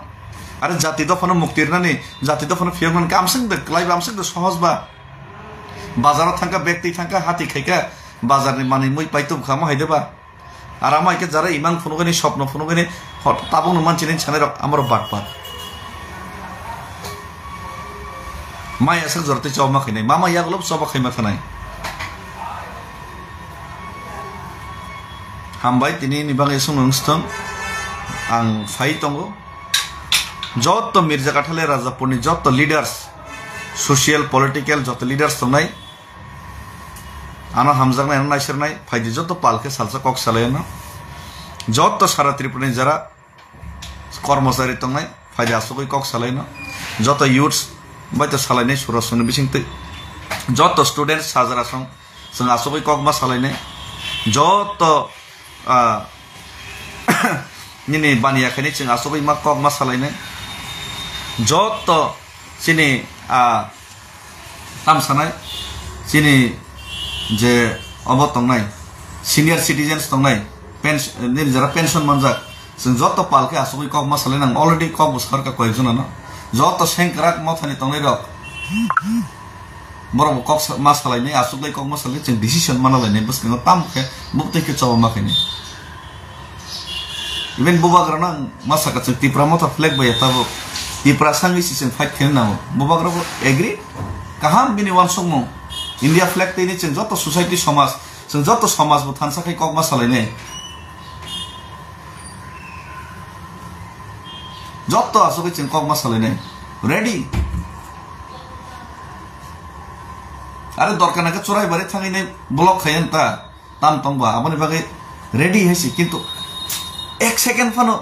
আরে জাতি দফানো মুক্তির না নি জাতি দফানো ফিয়ার মানে আমসিং দে ক্লাইব আমসিং দে সহজ বা बाजाराव थांका व्यक्ति थांका हाथी खाइका बाजारनि माने मै पाइतुम खामा हाइदेबा আর আমাকে যারা ইমান ফুনুগানি স্বপ্ন ফুনুগানি তাবং মানছিলেন ছানের আমার বাটপার মাই আসে জরতে চাওমা খাইনাই মামা ইয়াগুলো সবা খাইমা থানাই হামবাই তিনি নিবাঙ্গে সুনংস্থম আং ফাই তঙ্গো যত মির্জা কাঠালে রাজাপুরনি যত লিডার্স সোশিয়াল পলিটিক্যাল যত লিডার্স তংনাই आना हामजांनाय नायसरनाय फायदि जत पालके सालसा कक सालायना जत सारा त्रिपुरानि जरा कर्मचारी तंनाय फायदि आसुगै कक सालायना जत युथ्स बायतो सालायनाय सुरसुन बिसिंते जत स्टुडेंट्स हाजारा जों आसुगै कक मा सालायनाय जत निनि बानियाखायनि जों आसुगै मा कक मा सालायनाय जत सिनि तामसानाय सिनि जे अब तंनाय सिनियर सिटीजन्स तंनाय पेंशन जरा पेंशन मानजाक जों जत पालके आसुगै कक मा सालायनां अलरेडी कक बुसखार का कयजन ना जत सेंक्राक मथानि तंनाय रक बरं कक मा सालायनाय आसुगै कक मा सालायनाय जों डिसिजन माना लायनाय बसखौ तामखे बुबतेके चावा माखैने इवेन बुबाग्राना मासाका जों तिप्रा मथा फ्लेग बाय ताबो तिप्रा सांगि सिजन फाइट खेल नामो बुबाग्राबो एग्री काहाम बिनि वान संमो इंडिया फ्लैग तेनी जों जत सोसाइटी समाज जों जत समाजबो थानसाखै कक मा सालायनाय जत आसुगै जों कक मा सालायनाय रेडी आरो दरकानाके चोराय बारे थांगैनाय ब्लक खायन ता ताम तंबा आबनि बागै रेडी हैसि किन्तु एक सेकेंड फानो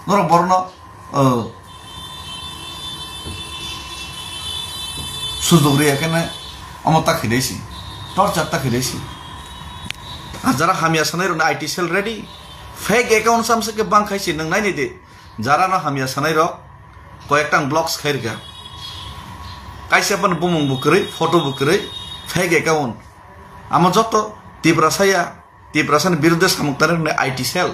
नर बरन सुजुगरि एखाने अमता खिदैसी टर्चर ता खिदैसी जरा हामिया सानाय रन IT cell ready fake account सामसे के बां खाइसी नों नायनि दे जरा ना हामिया सानाय र कयेकटां ब्लॉक्स खाइरगा काइसेपन बुमुं बुकरै फोटो बुकरै फेक अकाउंट आमा जत तिप्रासानि बिरुद्धे सामुक्तानि रन आईटी सेल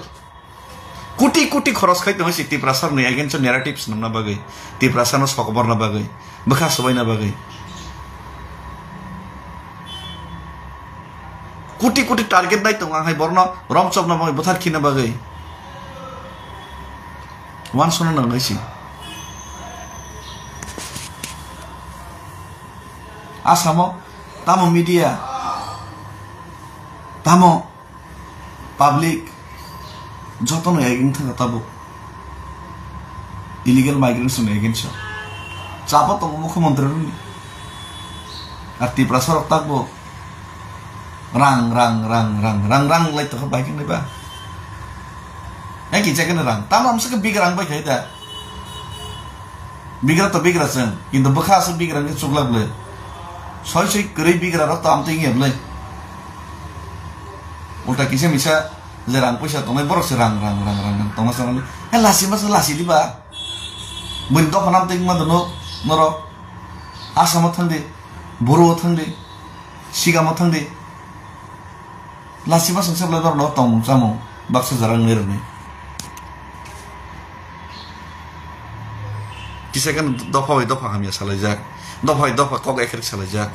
कोटी कोटी खरच खाइ दंसि तिप्रासानि एगेन्स्ट नेरेटिव्स नमना बागै तिप्रासानो सकबरना बागै बखा सबायना बागै कोटी कोटी टार्गेट नाय दं आंहाय बरन रमचब ना बागै बोथार खिना बागै वान सनो नंगायसि आसामाव तामो मीडिया तामो पाब्लिक जतन एगेन थांगा ताबो इलिगेल माइग्रेशन एगेन्स्ट चापा दं मुख्यमंत्री आर तिप्रासार ताकबो rang like to bike in the back. Eki check rang. Tamam suka big rang bike da. Bigger to bigger sen. In the Bakas big rang it's so lovely. So she great bigger at the thing in lay. Ulta Kisemisa, the rang push at my box rang. Thomas and Lassimas Lassi Diba. When Dopanam take mother no Asamatandi, Buru Tandi, Shigamatandi. Lassimas and Sablador not Tom Samo, boxes are near me. The second Dopa Dopaham Salajak, Dopa Cock Ekrik Salajak.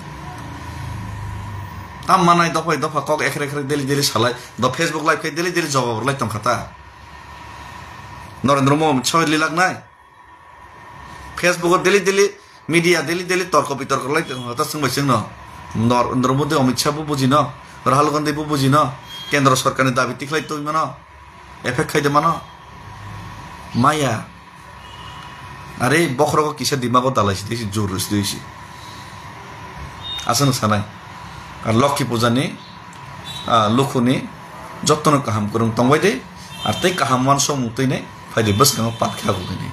Tam Manai Dopa Cock Ekrik Deli Salai, the Facebook like a Deli job of Lightam Hata. Nor in the moment, Choy Lilak Nai. Facebook Deli media Deli talk of it or like Tassum Machino, nor in the Romude Omichabu Bujino. Rahul Gandhi बो बुझिन केंद्र सरकार ने दाबी तिखलाई तो मन effect खाइदे मन माया अरे बखर को किसे दिमाग को दालाइसि दिसि जोरस दिसि आसन सानाय आर लक्ष्मी पूजा नि लखुनि जत्तन काहाम करं तंबाय दे आर तै काहाम मान सम मुतै नै फाइदे बस गांव पात खागु नै